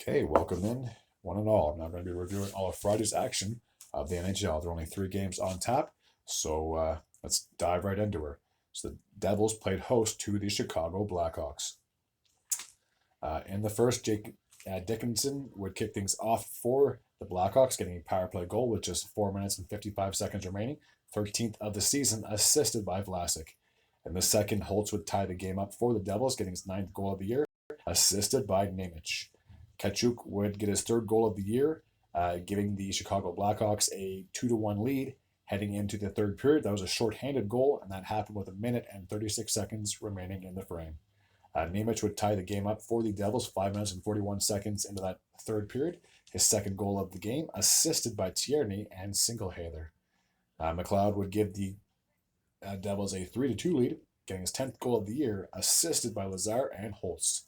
Okay, welcome in, one and all. I'm now going to be reviewing all of Friday's action of the NHL. There are only 3 games on tap, so let's dive right into her. So the Devils played host to the Chicago Blackhawks. In the first, Jake Dickinson would kick things off for the Blackhawks, getting a power play goal with just 4 minutes and 55 seconds remaining, 13th of the season, assisted by Vlasic. In the second, Holtz would tie the game up for the Devils, getting his 9th goal of the year, assisted by Nemec. Tkachuk would get his 3rd goal of the year, giving the Chicago Blackhawks a 2-1 lead heading into the 3rd period. That was a shorthanded goal, and that happened with 1 minute and 36 seconds remaining in the frame. Nemec would tie the game up for the Devils 5 minutes and 41 seconds into that 3rd period. His 2nd goal of the game, assisted by Tierney and Singlehaler. McLeod would give the Devils a 3-2 lead, getting his 10th goal of the year, assisted by Lazar and Holtz.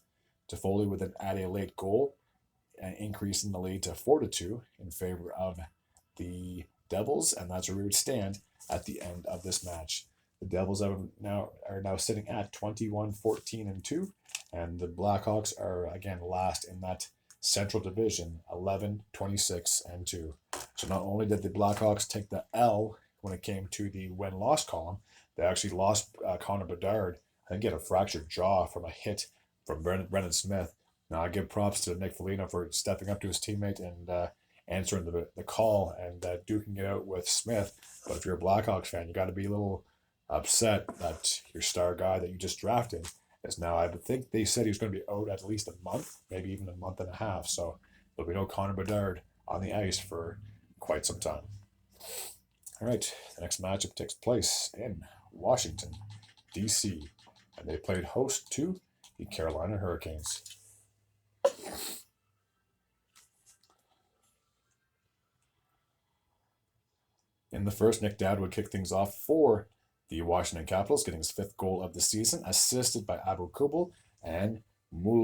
Toffoli would then add a late goal, increasing the lead to 4-2 in favor of the Devils, and that's where we would stand at the end of this match. The Devils are now sitting at 21-14-2, and the Blackhawks are again last in that Central Division, 11-26-2. So not only did the Blackhawks take the L when it came to the win-loss column, they actually lost Connor Bedard. I think he had a fractured jaw from a hit from Brendan Smith. Now, I give props to Nick Foligno for stepping up to his teammate and answering the call and duking it out with Smith. But if you're a Blackhawks fan, you got to be a little upset that your star guy that you just drafted is now, I think they said he was going to be out at least a month, maybe even a month and a half. So there'll be no Connor Bedard on the ice for quite some time. All right, the next matchup takes place in Washington, D.C., and they played host to the Carolina Hurricanes. In the first, Nick Dowd would kick things off for the Washington Capitals, getting his 5th goal of the season, assisted by Abu Kubel and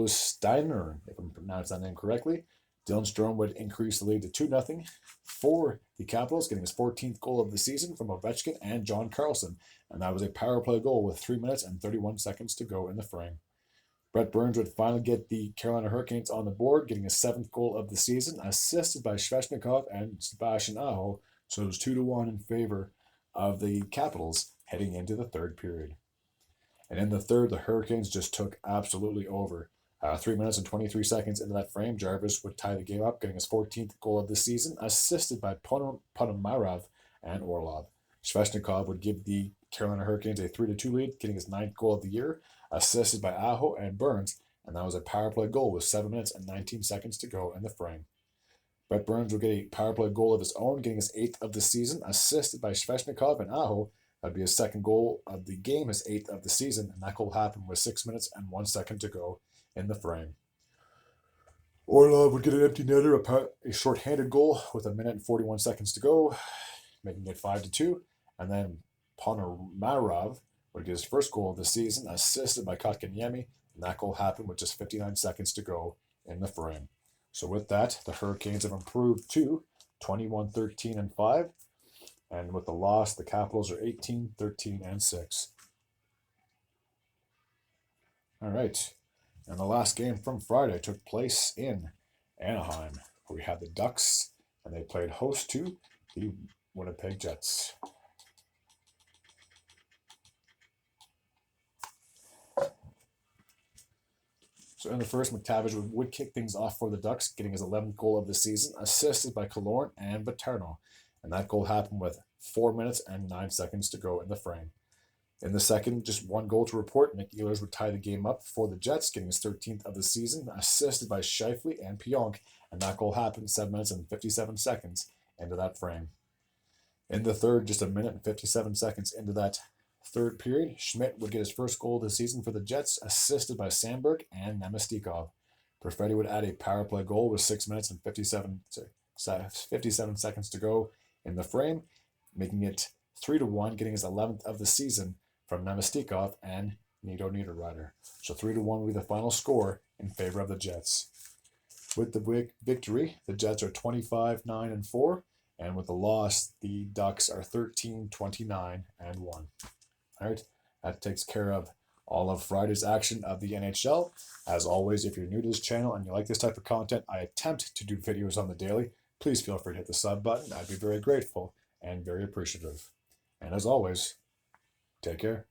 Steiner, if I'm pronouncing that name correctly. Dylan Strome would increase the lead to 2-0 for the Capitals, getting his 14th goal of the season from Ovechkin and John Carlson, and that was a power play goal with 3 minutes and 31 seconds to go in the frame. Brett Burns would finally get the Carolina Hurricanes on the board, getting his 7th goal of the season, assisted by Svechnikov and Sebastian Aho, so it was 2-1 in favor of the Capitals heading into the 3rd period. And in the 3rd, the Hurricanes just took absolutely over. 3 minutes and 23 seconds into that frame, Jarvis would tie the game up, getting his 14th goal of the season, assisted by Ponomarev and Orlov. Svechnikov would give the Carolina Hurricanes a 3-2 lead, getting his 9th goal of the year, assisted by Aho and Burns, and that was a power play goal with 7 minutes and 19 seconds to go in the frame. Brett Burns would get a power play goal of his own, getting his 8th of the season, assisted by Svechnikov and Aho. That would be his 2nd goal of the game, his 8th of the season, and that goal happened with 6 minutes and 1 second to go in the frame. Orlov would get an empty netter, a shorthanded goal with 1 minute and 41 seconds to go, making it 5-2, and then Ponomarev would get his 1st goal of the season, assisted by Kotkaniemi, and that goal happened with just 59 seconds to go in the frame. So with that, the Hurricanes have improved to 21-13-5, and with the loss, the Capitals are 18-13-6. All right, and the last game from Friday took place in Anaheim, where we had the Ducks, and they played host to the Winnipeg Jets. So in the first, McTavish would kick things off for the Ducks, getting his 11th goal of the season, assisted by Killorn and Vaterno. And that goal happened with 4 minutes and 9 seconds to go in the frame. In the second, just 1 goal to report. Nick Ehlers would tie the game up for the Jets, getting his 13th of the season, assisted by Scheifele and Pionk, and that goal happened 7 minutes and 57 seconds into that frame. In the third, just 1 minute and 57 seconds into that 3rd period, Schmidt would get his 1st goal of the season for the Jets, assisted by Sandberg and Nemestikov. Perfetti would add a power play goal with 6 minutes and 57 seconds to go in the frame, making it 3-1, getting his 11th of the season from Nemestikov and Nito Niederreiter. So 3-1 will be the final score in favor of the Jets. With the victory, the Jets are 25-9-4, and with the loss, the Ducks are 13-29-1. All right, that takes care of all of Friday's action of the NHL. As always, if you're new to this channel and you like this type of content, I attempt to do videos on the daily. Please feel free to hit the sub button. I'd be very grateful and very appreciative. And as always, take care.